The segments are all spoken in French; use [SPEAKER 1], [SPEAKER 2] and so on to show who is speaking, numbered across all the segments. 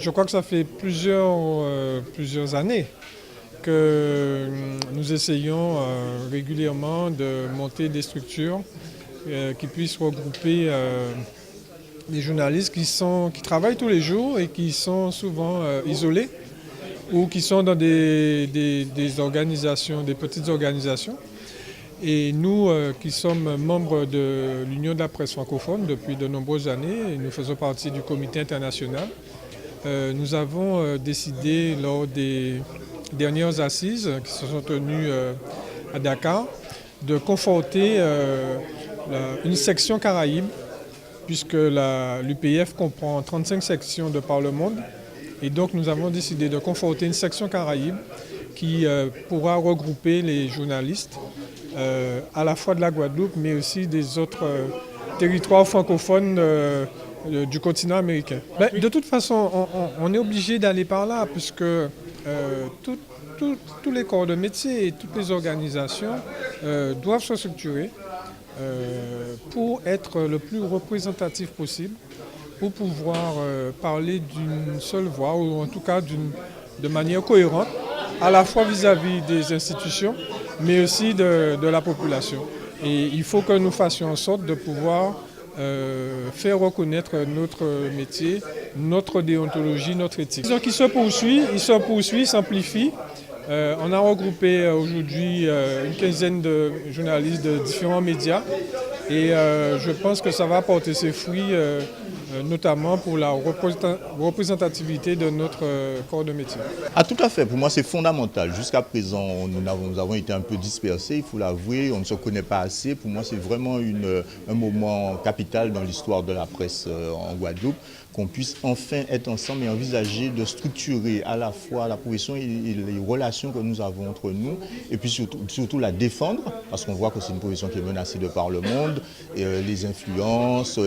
[SPEAKER 1] je crois que ça fait plusieurs années que nous essayons régulièrement de monter des structures qui puissent regrouper des journalistes qui travaillent tous les jours et qui sont souvent isolés ou qui sont dans des organisations, des petites organisations. Et nous, qui sommes membres de l'Union de la presse francophone depuis de nombreuses années, et nous faisons partie du comité international, nous avons décidé lors des dernières assises qui se sont tenues à Dakar de conforter une section Caraïbes, puisque l'UPF comprend 35 sections de par le monde. Et donc nous avons décidé de conforter une section Caraïbes qui pourra regrouper les journalistes à la fois de la Guadeloupe, mais aussi des autres territoires francophones du continent américain. Mais de toute façon, on est obligé d'aller par là, puisque tous les corps de métier et toutes les organisations doivent se structurer pour être le plus représentatif possible, pour pouvoir parler d'une seule voix, ou en tout cas de manière cohérente, à la fois vis-à-vis des institutions, mais aussi de la population. Et il faut que nous fassions en sorte de pouvoir faire reconnaître notre métier, notre déontologie, notre éthique. Ils se poursuit, s'amplifie. On a regroupé aujourd'hui une quinzaine de journalistes de différents médias et je pense que ça va porter ses fruits, notamment pour la représentativité de notre corps de métier.
[SPEAKER 2] Ah, tout à fait, pour moi c'est fondamental. Jusqu'à présent, nous avons été un peu dispersés, il faut l'avouer, on ne se connaît pas assez. Pour moi c'est vraiment un moment capital dans l'histoire de la presse en Guadeloupe, qu'on puisse enfin être ensemble et envisager de structurer à la fois la profession et les relations que nous avons entre nous, et puis surtout la défendre, parce qu'on voit que c'est une profession qui est menacée de par le monde, et, les influences,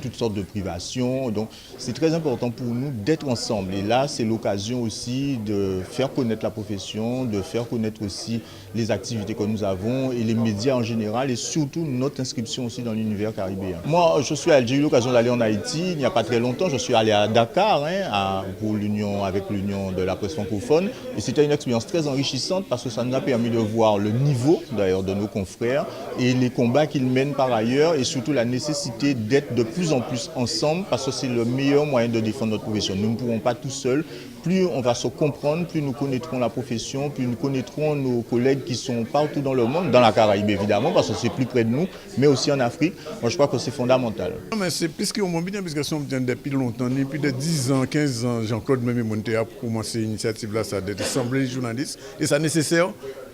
[SPEAKER 2] toutes sortes de privations. Donc c'est très important pour nous d'être ensemble. Et là, c'est l'occasion aussi de faire connaître la profession, de faire connaître aussi les activités que nous avons et les médias en général, et surtout notre inscription aussi dans l'univers caribéen. Moi, j'ai eu l'occasion d'aller en Haïti il n'y a pas très longtemps. Je suis allé à Dakar avec l'Union de la presse francophone, et c'était une expérience très enrichissante parce que ça nous a permis de voir le niveau d'ailleurs de nos confrères et les combats qu'ils mènent par ailleurs, et surtout la nécessité d'être de plus en plus ensemble, parce que c'est le meilleur moyen de défendre notre profession. Nous ne pourrons pas tout seuls. Plus on va se comprendre, plus nous connaîtrons la profession, plus nous connaîtrons nos collègues qui sont partout dans le monde, dans la Caraïbe évidemment, parce que c'est plus près de nous, mais aussi en Afrique. Moi je crois que c'est fondamental.
[SPEAKER 3] Non, mais c'est plus qu'on m'a bien, parce que ça depuis longtemps, depuis de 10 ans, 15 ans, Jean-Claude Mémé a commencé l'initiative là, ça d'être assemblée les journalistes, et c'est nécessaire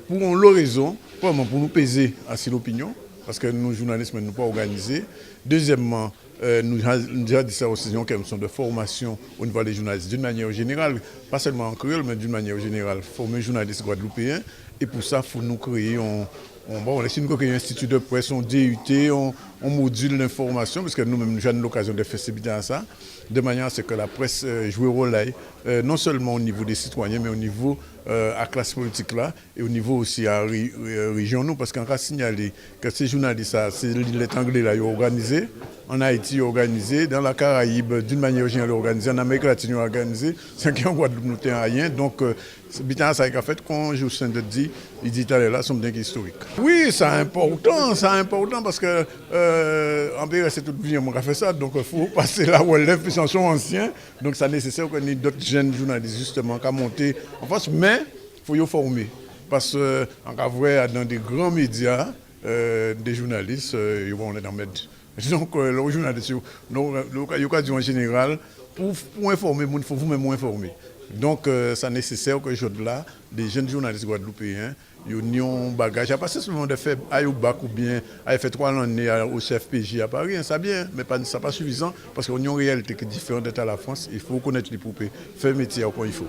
[SPEAKER 3] pour leur raison, vraiment pour nous peser à l'opinion, parce que nous journalistes ne sommes pas organisés. Deuxièmement, nous avons dit ça aussi, une question de formation au niveau des journalistes, d'une manière générale, pas seulement en créole, mais d'une manière générale, former les journalistes guadeloupéens. Et pour ça, il faut nous créer un institut de presse, un DUT, on module l'information, parce que nous-mêmes, nous avons l'occasion de faire ça, de manière à ce que la presse joue un rôle non seulement au niveau des citoyens, mais au niveau à la classe politique là, et au niveau aussi à la région, parce qu'on a signalé que ces journalistes, c'est l'île anglais là, ils sont organisés, en Haïti organisé, dans la Caraïbe d'une manière générale organisée, en Amérique latine organisé, c'est qu'en Guadeloupe nous n'avons rien. Donc, c'est bien ça qu'a fait quand je suis de dire, il dit là, sont bien historiques. Oui, c'est important parce que en PRS c'est tout bien moi qui fait ça, donc il faut passer la relève, puis ils sont anciens, donc c'est nécessaire qu'on ait d'autres jeunes journalistes justement qui monter en face, mais il faut les former, parce qu'en vrai dans des grands médias, des journalistes, ils vont les mettre. Donc, les journalistes, l'occasion en général, pour informer, il faut vous-même informer. Donc, c'est nécessaire que là, des jeunes journalistes guadeloupéens, ils ont un bagage. Pas seulement de faire au bac ou bien faire 3 années au CFPJ à Paris, c'est bien, mais ce n'est pas suffisant parce qu'on a une réalité qui est différente de la France. Il faut connaître les poupées, faire le métier comme il faut.